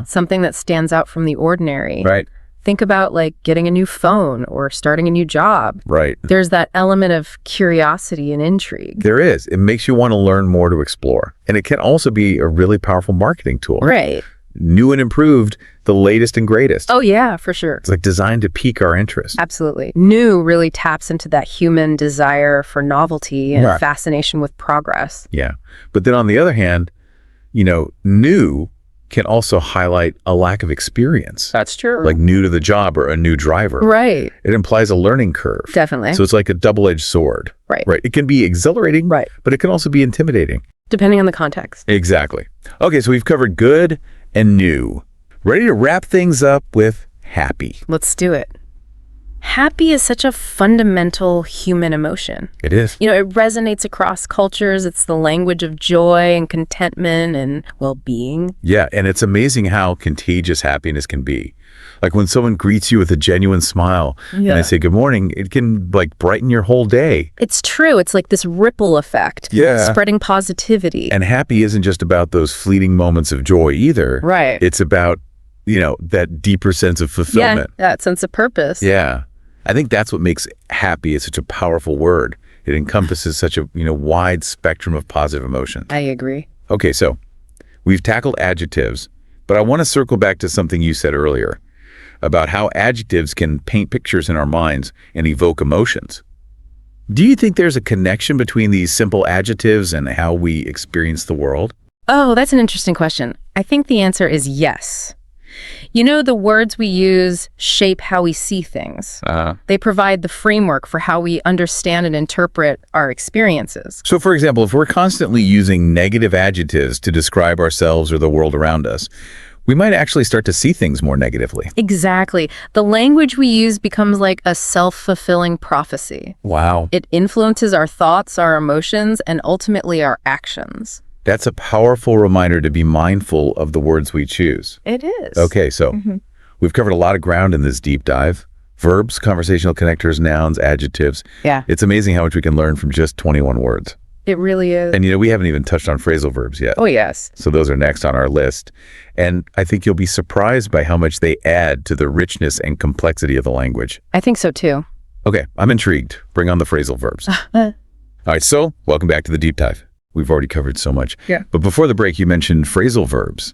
something that stands out from the ordinary. Right. Think about like getting a new phone or starting a new job. Right. There's that element of curiosity and intrigue. There is. It makes you want to learn more to explore. And it can also be a really powerful marketing tool. Right. New and improved, the latest and greatest. Oh, yeah, for sure. It's like designed to pique our interest. Absolutely. New really taps into that human desire for novelty and fascination with progress. Yeah. But then on the other hand, new can also highlight a lack of experience. That's true. Like new to the job or a new driver. Right. It implies a learning curve. Definitely. So it's like a double-edged sword. Right. Right. It can be exhilarating, right, but it can also be intimidating. Depending on the context. Exactly. Okay, so we've covered good and new. Ready to wrap things up with happy. Let's do it. Happy is such a fundamental human emotion. It is. It resonates across cultures. It's the language of joy and contentment and well-being. Yeah, and it's amazing how contagious happiness can be. Like when someone greets you with a genuine smile and I say good morning, it can like brighten your whole day. It's true. It's like this ripple effect. Yeah. Spreading positivity. And happy isn't just about those fleeting moments of joy either. Right. It's about, that deeper sense of fulfillment. Yeah, that sense of purpose. Yeah. I think that's what makes happy such a powerful word. It encompasses such a, wide spectrum of positive emotions. I agree. Okay, so we've tackled adjectives, but I want to circle back to something you said earlier about how adjectives can paint pictures in our minds and evoke emotions. Do you think there's a connection between these simple adjectives and how we experience the world? Oh, that's an interesting question. I think the answer is yes. The words we use shape how we see things. They provide the framework for how we understand and interpret our experiences. So, for example, if we're constantly using negative adjectives to describe ourselves or the world around us, we might actually start to see things more negatively. Exactly. The language we use becomes like a self-fulfilling prophecy. Wow. It influences our thoughts, our emotions, and ultimately our actions. That's a powerful reminder to be mindful of the words we choose. It is. Okay, so we've covered a lot of ground in this deep dive. Verbs, conversational connectors, nouns, adjectives. Yeah. It's amazing how much we can learn from just 21 words. It really is. And we haven't even touched on phrasal verbs yet. Oh, yes. So those are next on our list. And I think you'll be surprised by how much they add to the richness and complexity of the language. I think so too. Okay, I'm intrigued. Bring on the phrasal verbs. All right, so welcome back to the deep dive. We've already covered so much. Yeah. But before the break, you mentioned phrasal verbs.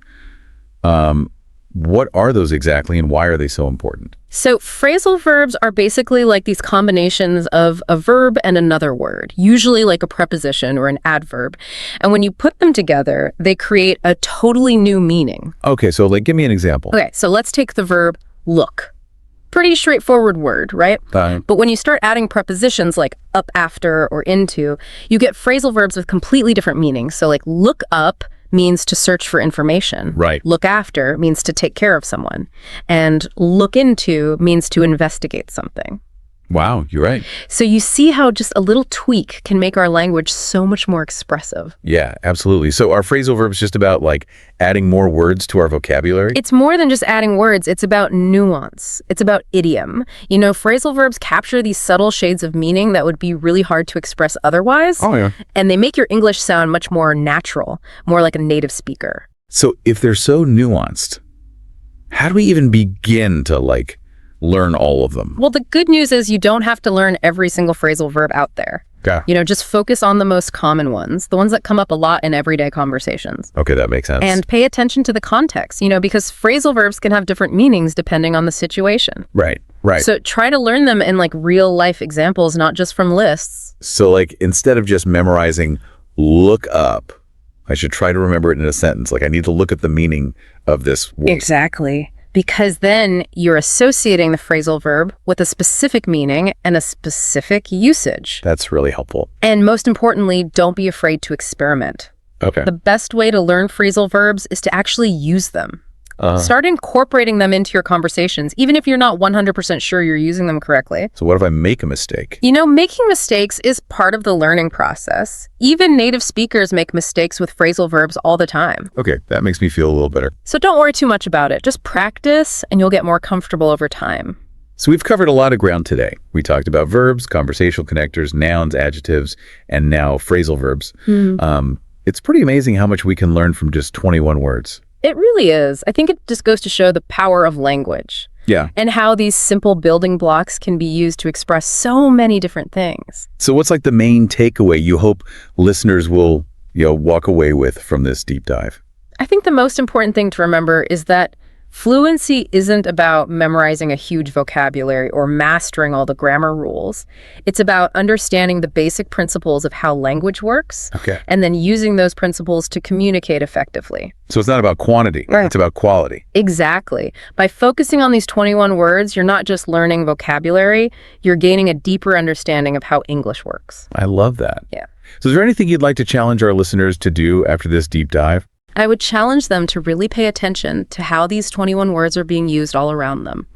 What are those exactly and why are they so important? So phrasal verbs are basically like these combinations of a verb and another word, usually like a preposition or an adverb. And when you put them together, they create a totally new meaning. Okay, so give me an example. Okay, so let's take the verb look. Pretty straightforward word, right? But when you start adding prepositions like up after or into, you get phrasal verbs with completely different meanings. So like look up means to search for information. Right. Look after means to take care of someone. And look into means to investigate something. Wow, you're right. So you see how just a little tweak can make our language so much more expressive. Yeah, absolutely. So are phrasal verbs just about like adding more words to our vocabulary? It's more than just adding words. It's about nuance. It's about idiom. You know, phrasal verbs capture these subtle shades of meaning that would be really hard to express otherwise. Oh, yeah. And they make your English sound much more natural, more like a native speaker. So if they're so nuanced, how do we even begin to like learn all of them? Well, the good news is you don't have to learn every single phrasal verb out there. Yeah. You know, just focus on the most common ones, the ones that come up a lot in everyday conversations. Okay, that makes sense. And pay attention to the context, you know, because phrasal verbs can have different meanings depending on the situation. Right. So try to learn them in like real life examples, not just from lists. So like instead of just memorizing look up, I should try to remember it in a sentence. Like I need to look at the meaning of this word. Exactly. Because then you're associating the phrasal verb with a specific meaning and a specific usage. That's really helpful. And most importantly, don't be afraid to experiment. Okay. The best way to learn phrasal verbs is to actually use them. Start incorporating them into your conversations, even if you're not 100% sure you're using them correctly. So what if I make a mistake? You know, making mistakes is part of the learning process. Even native speakers make mistakes with phrasal verbs all the time. Okay, that makes me feel a little better. So don't worry too much about it. Just practice and you'll get more comfortable over time. So we've covered a lot of ground today. We talked about verbs, conversational connectors, nouns, adjectives, and now phrasal verbs. It's pretty amazing how much we can learn from just 21 words. It really is. I think it just goes to show the power of language. Yeah. And how these simple building blocks can be used to express so many different things. So what's like the main takeaway you hope listeners will, walk away with from this deep dive? I think the most important thing to remember is that fluency isn't about memorizing a huge vocabulary or mastering all the grammar rules. It's about understanding the basic principles of how language works, and then using those principles to communicate effectively. So it's not about quantity, it's about quality. Exactly. By focusing on these 21 words, you're not just learning vocabulary, you're gaining a deeper understanding of how English works. I love that. Yeah. So is there anything you'd like to challenge our listeners to do after this deep dive? I would challenge them to really pay attention to how these 21 words are being used all around them.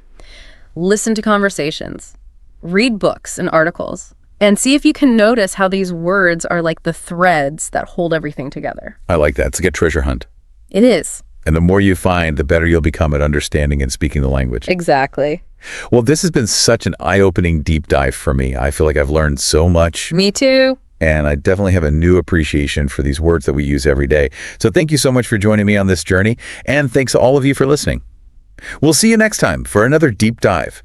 Listen to conversations, read books and articles, and see if you can notice how these words are like the threads that hold everything together. I like that. It's like a treasure hunt. It is. And the more you find, the better you'll become at understanding and speaking the language. Exactly. Well, this has been such an eye-opening deep dive for me. I feel like I've learned so much. Me too. And I definitely have a new appreciation for these words that we use every day. So thank you so much for joining me on this journey. And thanks to all of you for listening. We'll see you next time for another deep dive.